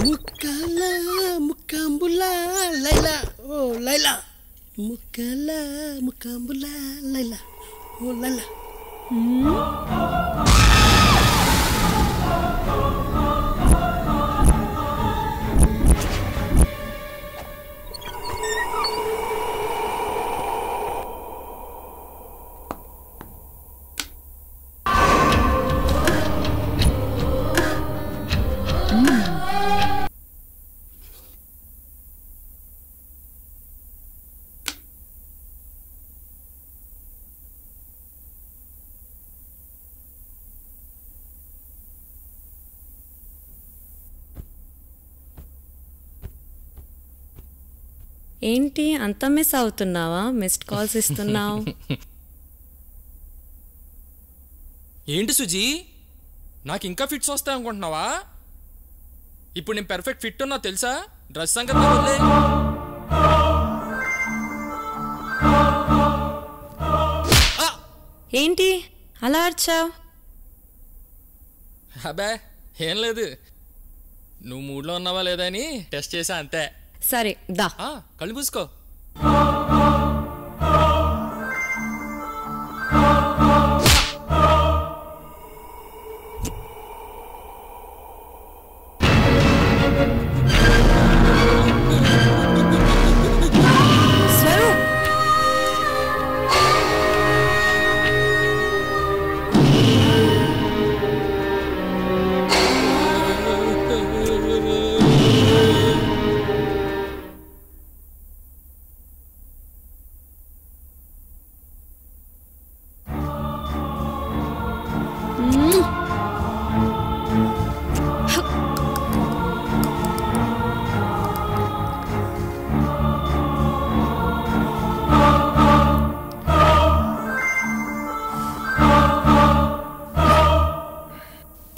ముక్కల ముక్కంబుల లైలా ఓ లైలా ముక్కల ముక్కంబుల లైలా ఓ లైలా. ఏంటి అంత మిస్ అవుతున్నావా? మిస్డ్ కాల్స్ ఇస్తున్నావు. ఏంటి సుజీ, నాకు ఇంకా ఫిట్స్ వస్తాయి అనుకుంటున్నావా? ఇప్పుడు నేను పెర్ఫెక్ట్ ఫిట్ ఉన్నా తెలుసా? డ్రెస్ సంగతి వదిలే. ఏంటి అలా అర్చావు? అబ్బే ఏం లేదు, నువ్వు మూడ్లో ఉన్నావా లేదా అని టెస్ట్ చేసా అంతే. సరే దా. కళ్ళు మూసుకో.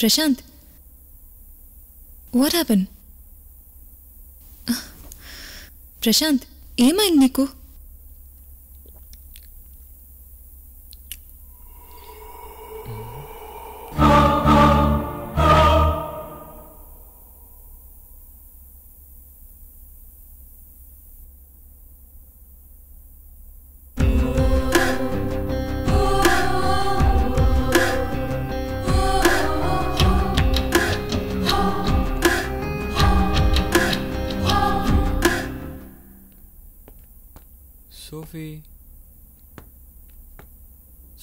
Prashanth, what happen? ప్రశాంత్, ఏమైంది నీకు? సోఫీ,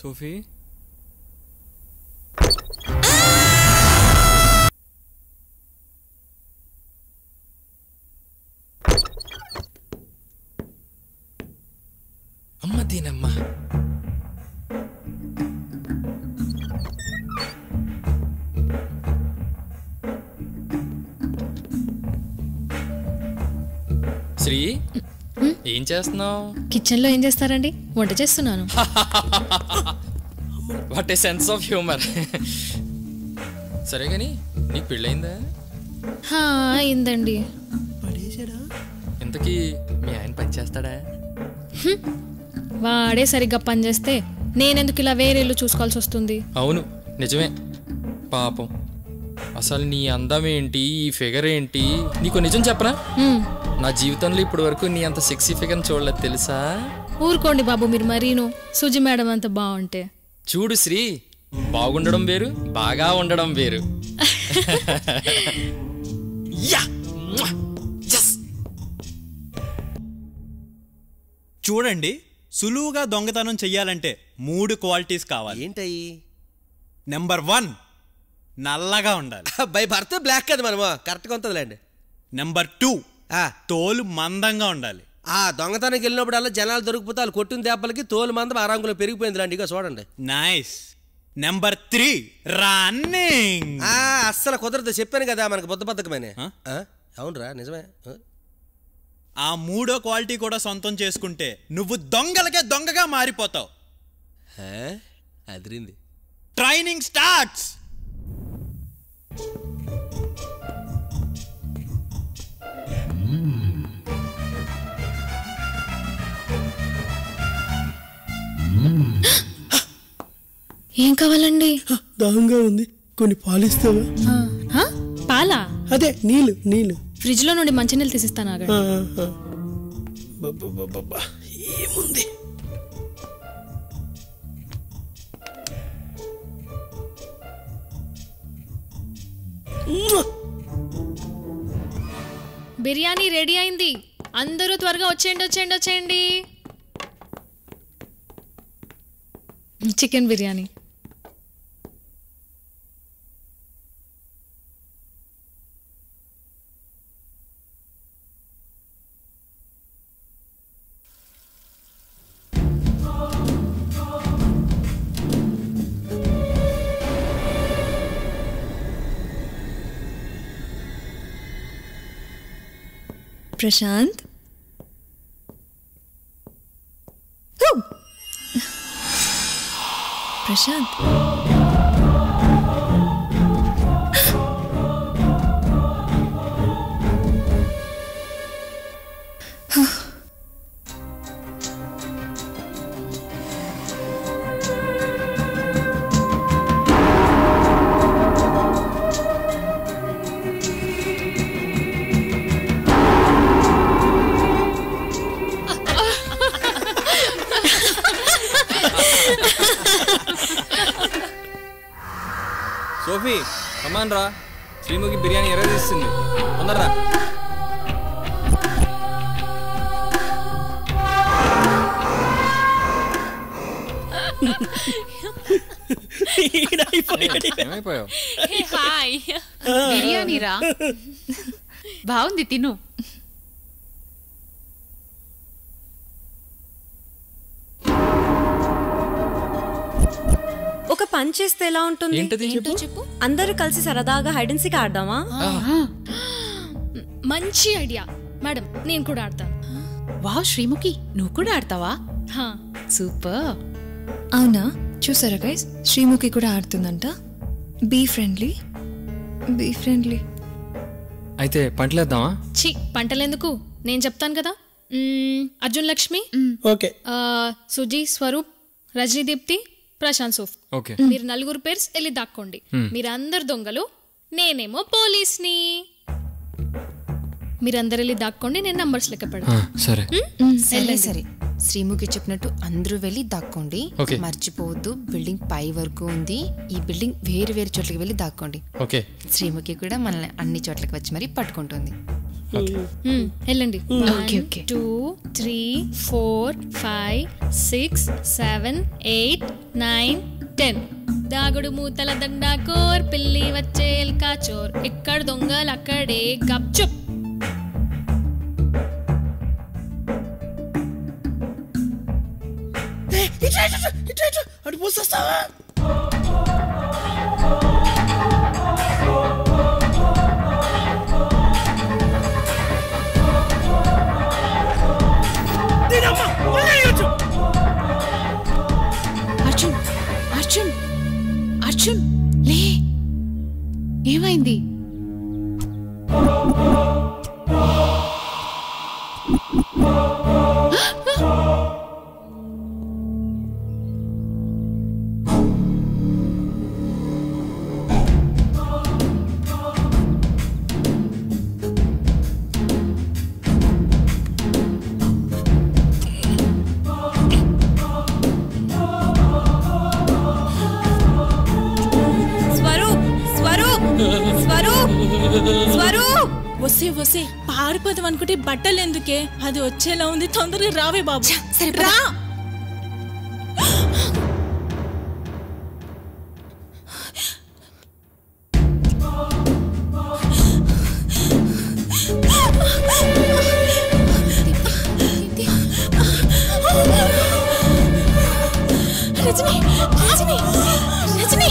సోఫీ, అమ్మ దీనమ్మ. శ్రీ, ఏం చేస్తున్నావు? కిచెన్లో ఏం చేస్తారండి? వంట చేస్తున్నాను. What a sense of humour. సరే కానీ నీకు పెళ్ళయిందా? అయిందండి. ఇంతకీ మీ ఆయన పని చేస్తాడా? వాడే సరిగ్గా పని చేస్తే నేనెందుకు ఇలా వేరే ఇల్లు చూసుకోవాల్సి వస్తుంది? అవును నిజమే, పాపం. అసలు నీ అందం ఏంటి, ఈ ఫిగర్ ఏంటి? నీకు నిజం చెప్పనా, నా జీవితంలో ఇప్పటి వరకు నీ అంత సెక్సీ ఫిగర్ చూడలేదు తెలుసా? ఊరుకోండి బాబు మీరు మరీను. సుజి మేడం అంత బాగుంటే. చూడు శ్రీ, బాగుండడం వేరు, బాగా ఉండడం వేరు. చూడండి, సులువుగా దొంగతనం చెయ్యాలంటే 3 క్వాలిటీస్ కావాలి. ఏంటయ్యి? నెంబర్ 1, నల్లగా ఉండాలి. బై భర్త బ్లాక్ కదా మనము, కరెక్ట్గా ఉంటుందిలేండి. నెంబర్ 2, తోలు మందంగా ఉండాలి. దొంగతనానికి వెళ్ళినప్పుడు అలా జనాలు దొరికిపోతే వాళ్ళు కొట్టిన దెబ్బలకి తోలు మందం ఆరాంగులో పెరిగిపోయింది లాంటి. ఇక చూడండి. నైస్. Number 3, running. అస్సలు కుదరదు, చెప్పాను కదా మనకు బుద్ధబద్ధకమని. అవునరా, నిజమే. ఆ 3వ క్వాలిటీ కూడా సొంతం చేసుకుంటే నువ్వు దొంగలకే దొంగగా మారిపోతావు. అదిరింది. Training starts. ఏం కావాలండి? దాహంగా ఉంది, కొన్ని పాలిస్తావా? పాలా? అదే నీళ్ళు నీళ్ళు. ఫ్రిడ్జ్ లో నుండి మంచినీళ్ళు తీసిస్తాను ఆగండి. ఏముంది? బిర్యానీ రెడీ అయింది, అందరూ త్వరగా వచ్చేయండి. చికెన్ బిర్యానీ. ప్రశాంత్, ప్రశాంత్, సోఫీ కమాన్ రా, శ్రీముఖి బిర్యానీ ఎర్ర తీస్తుంది, తొందరరా. ఏమైపోయావు? హాయ్, బిర్యానీ రా, బాగుంది, తిను. ఒక పని చేస్తే ఎలా ఉంటుంది? చెప్పు. అందరూ కలిసి సరదాగా హైడ్ అండ్ సీక్ ఆడదామా? మంచి ఐడియా మేడం, నేను కూడా ఆడతాను. వావ్ శ్రీముఖి, నువ్వు కూడా ఆడతావా? సూపర్. అవునా, చూసారా గైస్, శ్రీముఖి కూడా ఆడుతుందంట. Be friendly. అయితే పంటలేద్దామా? ఛీ, పంటలెందుకు, నేను చెప్తాను కదా. అర్జున్ లక్ష్మి, ఓకే, సుజీ, స్వరూప్, రజనీ దీప్తి, ప్రశాంత్ సోఫ్. ఓకే, మీరు నలుగురు పేర్స్ వెళ్ళి దాక్కోండి. మీరందరు దొంగలు, నేనేమో పోలీస్ని. మీరందరు వెళ్ళి దాక్కోండి, నేను నంబర్స్ లెక్క పెడతాను. సరే సరే, శ్రీముఖి చెప్పినట్టు అందరూ వెళ్ళి దాక్కోండి. Okay. మర్చిపోవద్దు, బిల్డింగ్ పై వరకు ఉంది. ఈ బిల్డింగ్ వేరు వేరు చోట్లకి వెళ్ళి దాక్కోండి. ఓకే. శ్రీముఖి కూడా మనల్ని అన్ని చోట్లకి వచ్చి మరి పట్టుకుంటుంది. వెళ్ళండి. Okay, okay. 2 3 4 5 6 7 8 9 10. దాగుడు మూతల దండాకోర్, పిల్లి వచ్చే ఎల్కా చోర్, ఇక్కడ దొంగలు అక్కడే గప్చుప్. అటు పోసేస్తావా? అర్జున్, అర్జున్, అర్జున్, లే, ఏమైంది? వస్తే పారిపోదాం అనుకుంటే బట్టలు ఎందుకే, అది వచ్చేలా ఉంది. తొందరగా రావే బాబు. రా. రజనీ, రజనీ, రజనీ.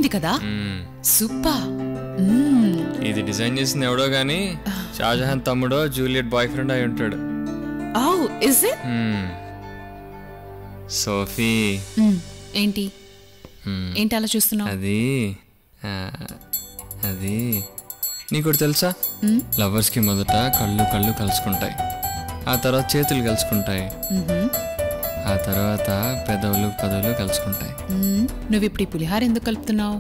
బాగుంది కదా సూపర్. ఇది డిజైన్ చేసింది ఎవడో గానీ షాజహాన్ తమ్ముడో జూలియట్ బాయ్ ఫ్రెండ్ అయి ఉంటాడు. Oh is it? సోఫీ ఏంటి ఏంటి అలా చూస్తున్నావు? అది నీకు తెలుసా, లవర్స్కి మొదట కళ్ళు కళ్ళు కలుసుకుంటాయి, ఆ తర్వాత చేతులు కలుసుకుంటాయి, ఆ తర్వాత పెదవులు పదవులు కలుసుకుంటాయి. నువ్వు ఇప్పుడు ఈ పులిహార ఎందుకు కలుపుతున్నావు?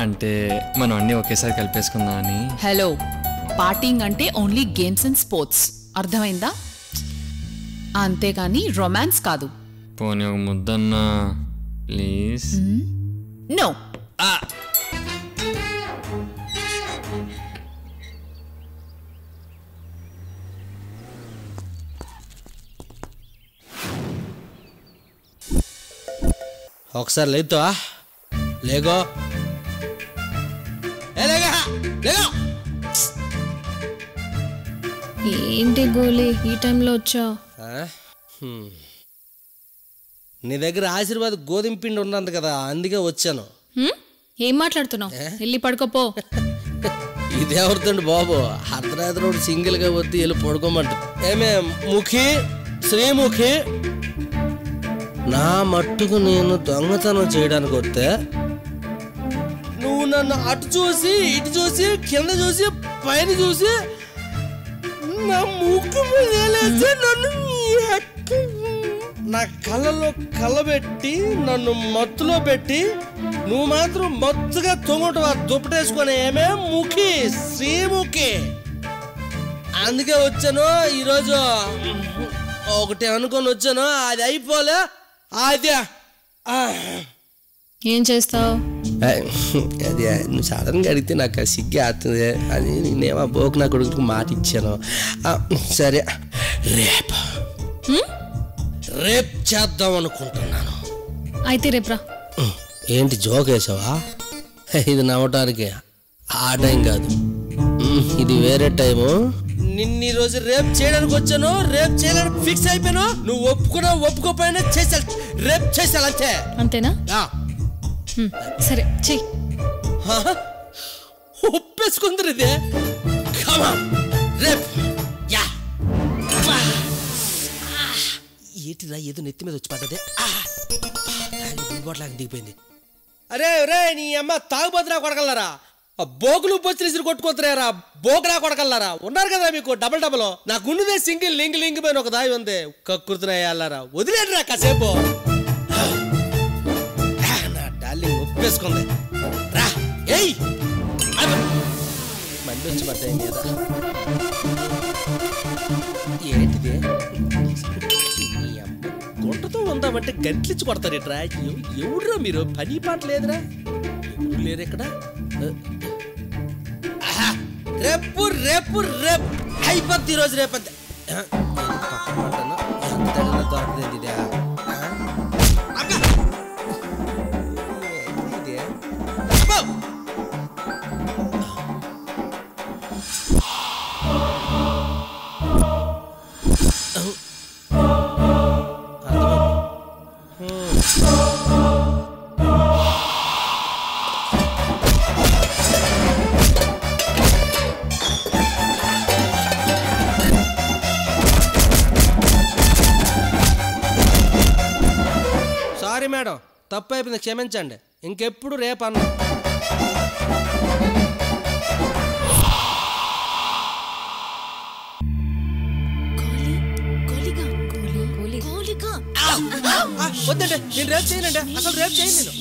అంటే మనం అన్నీ ఒకేసారి కలిపేసుకుందాం అని. హలో, పార్టీంగ్ అంటే ఓన్లీ గేమ్స్ అండ్ స్పోర్ట్స్, అర్థమైందా? అంతేగాని రొమాన్స్ కాదు. పోనీ ఒక ముద్దన్నా ప్లీజ్. నో. ఒకసారి లేదువా? లేగో ఏంటి గోలీ ఈ టైంలో వచ్చావు? నీ దగ్గర ఆశీర్వాద్ గోధుమ పిండి ఉన్నది కదా, అందుకే వచ్చాను. ఏం మాట్లాడుతున్నావు? వెళ్ళి పడుకోపో. ఇదేవరుతండి బాబు, అర్ధరాత్రి సింగిల్ గా వద్దు వెళ్ళి పడుకోమంట. ఏమే ముఖి, శ్రీముఖి, నా మట్టుకు నేను దొంగతనం చేయడానికి వస్తే నువ్వు నన్ను అటు చూసి ఇటు చూసి కింద చూసి పైన చూసి నా ముక్కు మీద నన్ను నా కళ్ళలో కళ్ళబెట్టి నన్ను మత్తులో పెట్టి నువ్వు మాత్రం మత్తుగా తొంగటవా దుప్పటేసుకొని ఏమే ముఖి, శ్రీముఖి. అందుకే వచ్చాను ఈరోజు. ఒకటి అనుకొని వచ్చాను, అది అయిపోలే. అదే ఏం చేస్తావు? అది నువ్వు సడన్గా అడిగితే నాకు సిగ్గి ఆడుతుంది. అది నేనేమో బోకు నా కొడుకు మాట ఇచ్చాను. సరే, రేపు చేద్దాం అనుకుంటున్నాను. అయితే రేపురా. ఏంటి జోక్ వేసావా? ఇది నవ్వటానికి ఆ టైం కాదు, ఇది వేరే టైము. నిన్న రోజు రేపు చేయడానికి వచ్చాను, రేపు చేయడానికి ఫిక్స్ అయిపోయాను. నువ్వు ఒప్పుకున్నా ఒప్పుకోపోయినా చేసాను, రేపు చేసాను అంతే. అంతేనా? సరే చెయ్యి. ఒప్పేసుకుందరు ఇదే. రేపు ఏటిరా ఏదో నెత్తి మీద వచ్చి పడ్డదే, బోట్లాగా దిగిపోయింది. అరే రే నీ అమ్మ తాగుబోతున్నా కొడగలరా, బోకులు పొచ్చి కొట్టుకోతురారా, బోకులా కొడగలరా. ఉన్నారు కదా మీకు డబల్ డబల్. నాకు ఉన్నదే సింగిల్ లింక్ లింక్ పైన ఒక దాయి ఉంది. కక్కుర్తున్నాయల్లారా, వదిలేడురా కాసేపు. నా డార్లింగ్ ఒప్పేసుకుంది రా. ఏయ్ మళ్ళీ వచ్చి పడ్డాయి మీద. ఏంటిది? గుంటతో ఉందామంటే గంటలిచ్చి కొడతారు ఇట్రా. ఎవడురా మీరు? పని పాట లేదురా, ఎవరు లేరు ఇక్కడ. రేపు రేపు రేపు అయిపోద్ది ఈరోజు, రేపంతే. దొరకలేదు ఇదే. సారీ మేడం, తప్పు అయిపోయింది, క్షమించండి. ఇంకెప్పుడు రేపు అన్న. వద్దండి, నేను రేపు చేయనండి, అసలు రేపు చేయను నేను.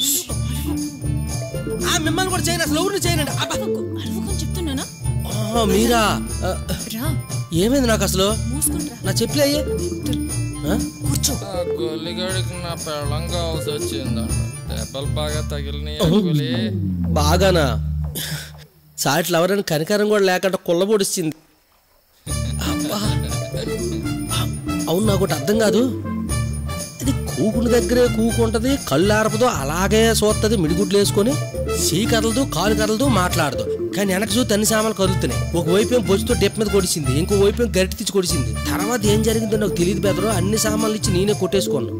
మిమ్మల్ని కూడా చేయను, అసలు ఎవరిని చేయనండి. చెప్తున్నానా? మీరా? ఏమైంది నాకు అసలు? నా చెప్పులే అయ్యే. గొల్లిగాడికి నా పెళ్ళం కావాల్సి వచ్చిందా? దెబ్బలు బాగా తగిలినాయి. బాగానా? సాట్లు ఎవరైనా కనికరం కూడా లేకుండా కుళ్ళబొడిచింది. అవును, నాకు ఒకటి అర్థం కాదు. ఇది కూకుని దగ్గరే కూకుంటది, కళ్ళు ఆరపదు, అలాగే చూస్తుంది, మిడిగుడ్లు వేసుకొని. సీ కదలదు, కాలు కదలదు, మాట్లాడదు. కానీ వెనక చూస్తే అన్ని సామాన్లు కదులుతున్నాయి. ఒకవైపు ఏం బొచ్చుతో డెప్ మీద కొడిసింది, ఇంకో వైపు ఏం గరిటి తెచ్చి కొడిసింది. తర్వాత ఏం జరిగిందో నాకు తెలియదు బెదరు. అన్ని సామాన్లు ఇచ్చి నేనే కొట్టేసుకున్నాను.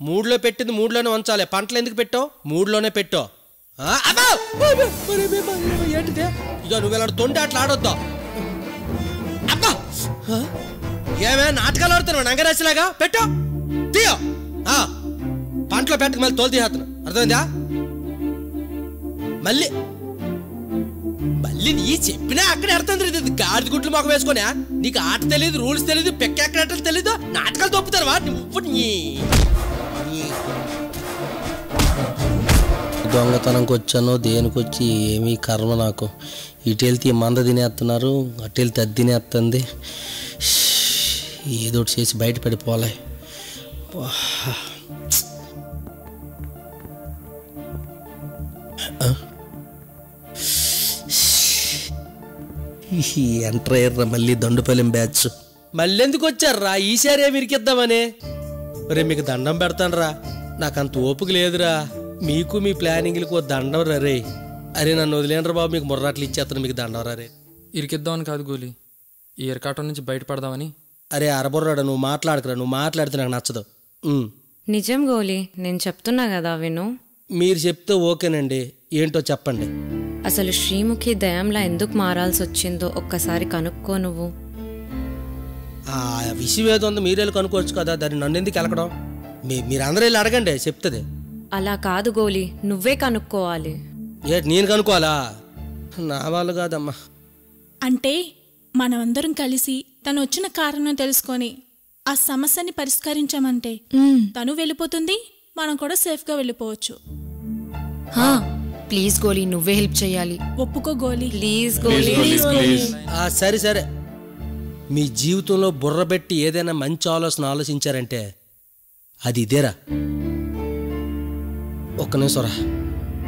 మూడులో పెట్టింది మూడులోనే ఉంచాలి. పంటలు ఎందుకు పెట్టావు? మూడులోనే పెట్టావు. ఏంటిదే ఇక నువ్వు ఇలా తొండి అట్లా ఆడొద్దా? అబ్బా ఏమే నాటకాలు ఆడుతున్నావు నంగరాశిలాగా? పెట్టు తీయో. పంటలో పెట్టక మళ్ళీ తోలు తీసేస్తున్నా, అర్థమైందా? మళ్ళీ మళ్ళీ నీ చెప్పినా అక్కడే అర్థం తెలియదు. గాడిద గుడ్లు మాకు వేసుకున్నా నీకు ఆట తెలియదు, రూల్స్ తెలియదు, పెక్కెక్కడ తెలీదు, నాటకాలు తప్పుతారు. దొంగతనంకి వచ్చానో దేనికి వచ్చి ఏమీ కర్మ నాకు. ఇటు వెళ్తే మంద తినేస్తున్నారు, అటు వెళ్తే అది తినేస్తుంది. ఏదో ఒకటి చేసి బయట పడిపోలే. ఎంటర్ అయ్యారా మళ్ళీ దండుపల్లి బ్యాచ్. మళ్ళీ ఎందుకు వచ్చారా? ఈసారి ఏమి ఇరికిద్దామని. రే మీకు దండం పెడతాను రా, నాకంత ఓపిక లేదురా. మీకు మీ ప్లానింగ్లకు దండం రా రే. అరే నన్ను వదిలేనరా బాబు, మీకు ముర్రాట్లు ఇచ్చేస్తాను, మీకు దండం రా రే. ఇరికిద్దామని కాదు గోలి, ఈ ఎరకాటం నుంచి బయటపడదామని. అరే అరబొర్రాడు, నువ్వు మాట్లాడకురా, నువ్వు మాట్లాడితే నాకు నచ్చదు. నిజం గోలి, నేను చెప్తున్నా కదా విను. మీరు చెప్తే ఓకేనండి, ఏంటో చెప్పండి. అసలు శ్రీముఖి దయంలా ఎందుకు మారాల్సి వచ్చిందో ఒక్కసారి కనుక్కో నువ్వు. ఆ విషయం ఏదో ఉందో మీరు వెళ్ళి కనుక్కోవచ్చు కదా, దాన్ని నన్ను ఎందుకు వెళ్ళకడం? మీరందరూ వెళ్ళి అడగండి, చెప్తుంది. అలా కాదు గోలి, నువ్వే కనుక్కోవాలి. నేను కనుక్కోవాలా? నా వాళ్ళు కాదమ్మా. అంటే మనమందరం కలిసి తను వచ్చిన కారణం తెలుసుకొని ఆ సమస్యని పరిష్కరించామంటే తను వెళ్ళిపోతుంది, మనం కూడా సేఫ్గా వెళ్ళిపోవచ్చు. ప్లీజ్ గోలి, నువ్వే హెల్ప్ చేయాలి. ఒప్పుకో గోలి, ప్లీజ్ గోలి. సరే సరే, మీ జీవితంలో బుర్ర పెట్టి ఏదైనా మంచి ఆలోచన ఆలోచించారంటే అది ఇదేరా. ఒక్క నిమిషం రా.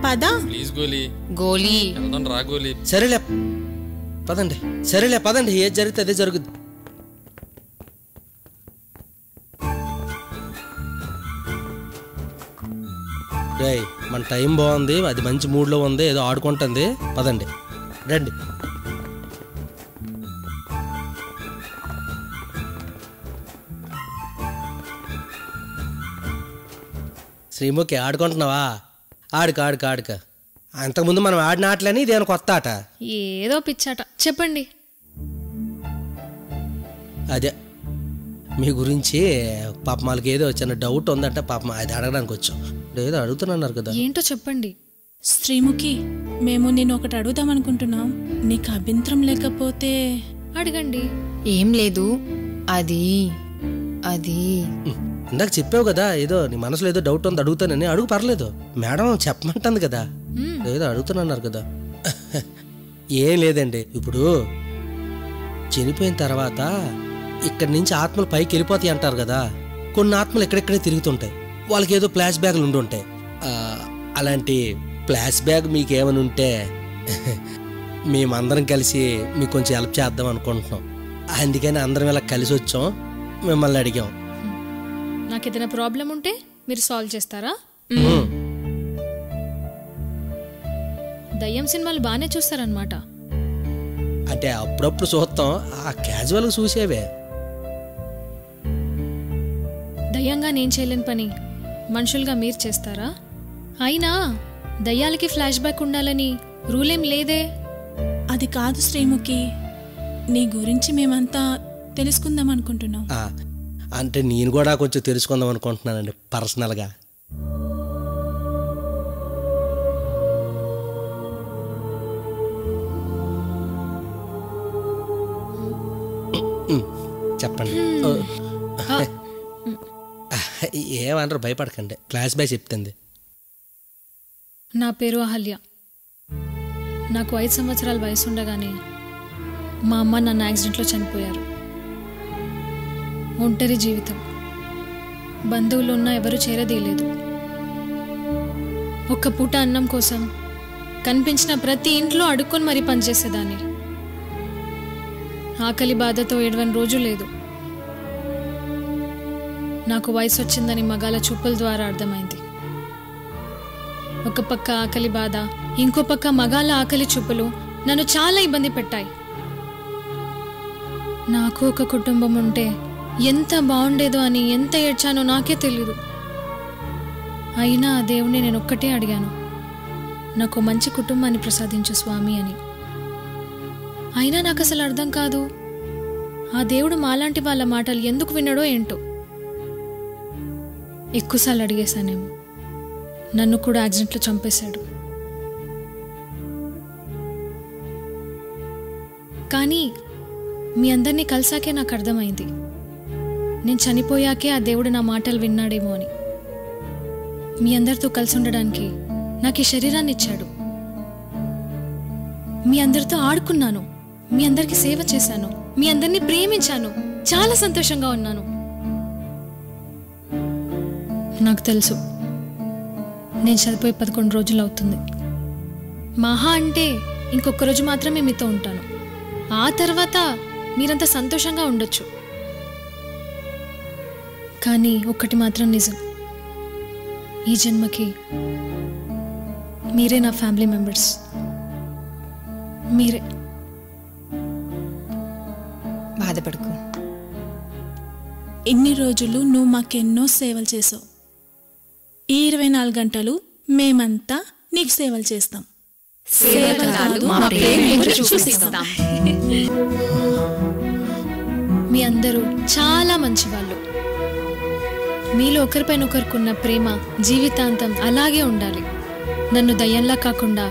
పదా ప్లీజ్ గోలి. గోలి రా గోలి. సరేలే పదండి, సరేలే పదండి, ఏది జరిగితే అదే జరుగుద్ది. రేయ్ మన టైం బాగుంది, అది మంచి మూడ్లో ఉంది, ఏదో ఆడుకుంటుంది, పదండి రండి. శ్రీముఖి ఆడుకుంటున్నావా? ఆడుక. అంతకుముందు మనం ఆడిన ఆటలని ఇదేమైనా కొత్త ఆట? ఏదో పిచ్చాట, చెప్పండి. అదే మీ గురించి పాపం వాళ్ళకి ఏదో చిన్న డౌట్ ఉందంటే పాపం అది అడగడానికి వచ్చాం. ఏదో అడుగుతున్నారు కదా. ఏంటో చెప్పండి. శ్రీముఖి, మేము నేను ఒకటి అడుగుదాం అనుకుంటున్నాం, నీకు అభ్యంతరం లేకపోతే అడగండి. ఏం లేదు, అది ఇందాక చెప్పావు కదా ఏదో నీ మనసులో ఏదో డౌట్ ఉంది, అడుగుతానని. అడుగు, పర్లేదు, మేడం చెప్పమంటుంది కదా. ఏదో అడుగుతున్నారు కదా. ఏం లేదండి, ఇప్పుడు చనిపోయిన తర్వాత ఇక్కడి నుంచి ఆత్మలు పైకి వెళ్ళిపోతాయి అంటారు కదా. కొన్ని ఆత్మలు ఎక్కడెక్కడే తిరుగుతుంటాయి, వాళ్ళకి ఏదో ఫ్లాష్ బ్యాగ్లు ఉండుంటాయి. అలాంటి ఫ్లాష్ బ్యాగ్ మీకేమని ఉంటే మేమందరం కలిసి మీకు కొంచెం హెల్ప్ చేద్దాం అనుకుంటున్నాం. అందుకని అందరం ఇలా కలిసి వచ్చాం, మిమ్మల్ని అడిగాం. నాకు ఏదైనా ప్రాబ్లం ఉంటే మీరు సాల్వ్ చేస్తారా? దయ్యం సినిమాలు బాగానే చూస్తారనమాట. అంటే అప్పుడప్పుడు చూస్తాం, ఆ క్యాజువల్గా చూసేవే. దయ్యంగా నేను చేయలేని పని మనుషులుగా మీరు చేస్తారా? అయినా దయ్యాలకి ఫ్లాష్ బ్యాక్ ఉండాలని రూలేం లేదే. అది కాదు శ్రీముఖి, నీ గురించి మేమంతా తెలుసుకుందాం అనుకుంటున్నాం. అంటే నేను కూడా కొంచెం తెలుసుకుందాం అనుకుంటున్నానండి పర్సనల్గా. చెప్పండి. ఏమంటారు, భయపడకండి, క్లాస్ బాయ్ చెప్తుంది. నా పేరు అహల్య. నాకు 5 సంవత్సరాల వయసు ఉండగానే మా అమ్మ నన్ను యాక్సిడెంట్లో చనిపోయారు. ఒంటరి జీవితం, బంధువులు ఉన్నా ఎవరూ చేరదీయలేదు. ఒక్క పూట అన్నం కోసం కనిపించిన ప్రతి ఇంట్లో అడుక్కొని మరీ పనిచేసేదాన్ని. ఆకలి బాధతో ఏడవని రోజు లేదు. నాకు వయసు వచ్చిందని మగాల చూపుల ద్వారా అర్థమైంది. ఒక పక్క ఆకలి బాధ, ఇంకో పక్క మగాల ఆకలి చూపులు నన్ను చాలా ఇబ్బంది పెట్టాయి. నాకు ఒక కుటుంబం ఉంటే ఎంత బాగుండేదో అని ఎంత ఏడ్చానో నాకే తెలీదు. అయినా ఆ దేవుణ్ణి నేను ఒక్కటే అడిగాను, నాకు మంచి కుటుంబాన్ని ప్రసాదించు స్వామి అని. అయినా నాకు అసలు అర్థం కాదు, ఆ దేవుడు మాలాంటి వాళ్ళ మాటలు ఎందుకు విన్నాడో ఏంటో. ఎక్కువసార్లు అడిగేశానేమో, నన్ను కూడా యాక్సిడెంట్లో చంపేశాడు. కానీ మీ అందరినీ కలిసాకే నాకు అర్థమైంది, నేను చనిపోయాకే ఆ దేవుడు నా మాటలు విన్నాడేమో అని. మీ అందరితో కలిసి ఉండడానికి నాకు ఈ శరీరాన్ని ఇచ్చాడు. మీ అందరితో ఆడుకున్నాను, మీ అందరికి సేవ చేశాను, మీ అందరినీ ప్రేమించాను, చాలా సంతోషంగా ఉన్నాను. నాకు తెలుసు నేను చనిపోయి 11 రోజులు అవుతుంది. మహా అంటే ఇంకొక రోజు మాత్రమే మీతో ఉంటాను. ఆ తర్వాత మీరంతా సంతోషంగా ఉండొచ్చు. కానీ ఒక్కటి మాత్రం నిజం, ఈ జన్మకి మీరే నా ఫ్యామిలీ మెంబర్స్. మీరే. బాధపడుకో. ఇన్ని రోజులు నువ్వు మాకెన్నో సేవలు చేసావు. ఈ 24 గంటలు మేమంతా నీకు సేవలు చేస్తాం. మీ అందరూ చాలా మంచి వాళ్ళు. మీలో ఒకరిపైన ఒకరికున్న ప్రేమ జీవితాంతం అలాగే ఉండాలి. నన్ను దయ్యంలా కాకుండా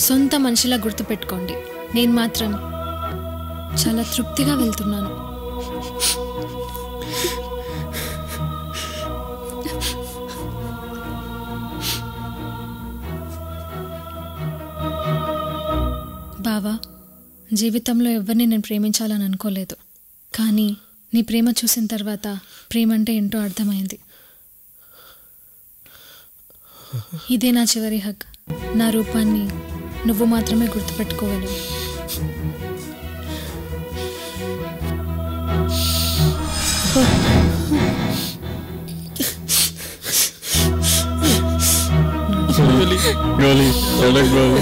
సొంత మనిషిలా గుర్తుపెట్టుకోండి. నేను మాత్రం చాలా తృప్తిగా వెళ్తున్నాను. బావా, జీవితంలో ఎవరిని నేను ప్రేమించాలని అనుకోలేదు, కానీ నీ ప్రేమ చూసిన తర్వాత ప్రేమ అంటే ఏంటో అర్థమైంది. ఇదే నా చివరి హక్. నా రూపాన్ని నువ్వు మాత్రమే గుర్తుపెట్టుకోగలవు. గోలి